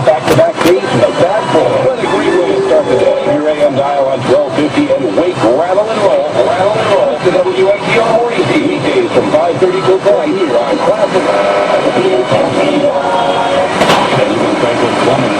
back-to-back days in the bad boy. What a great way to start the day. Your AM dial on 1250 and wake, rattle and roll. Rattle and roll. The WITR Morning Tea. Weekdays from 5:30 till 9 here on Classic. Benjamin Franklin Plumbing.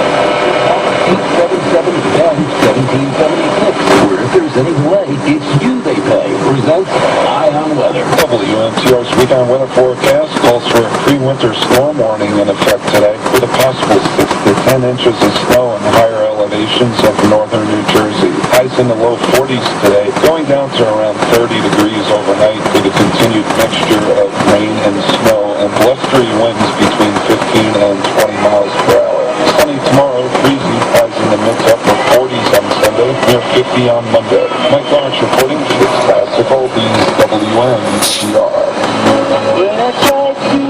877-1776. Where if there's any delay, it's you they pay. Presents Eye on Weather. WNTR's weekend weather forecast calls for a pre-winter storm warning in effect today with a possible 6 to 10 inches of snow in higher elevations of northern New Jersey. Highs in the low 40s today, going down to around 30 degrees overnight with a continued mixture of rain and snow and blustery winds between 15 and 20 miles per hour. Sunny tomorrow, breezy, highs in the mid to upper 40s on Sunday, near 50 on Monday. Mike Lawrence reporting for this classical WNTR. When I tried to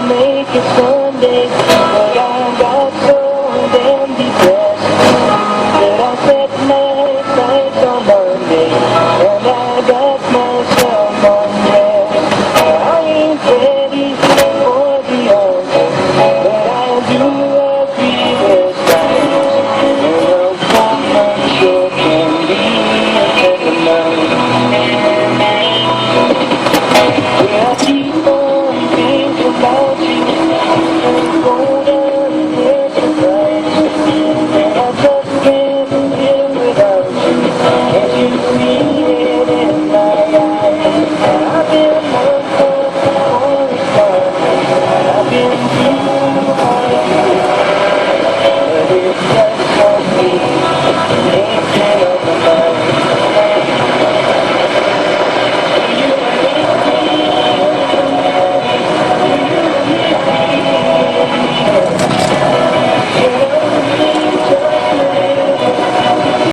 make it Sunday, but I got so damn depressed that I set my sights on Monday, and I got myself undressed. I ain't ready for the order, but I do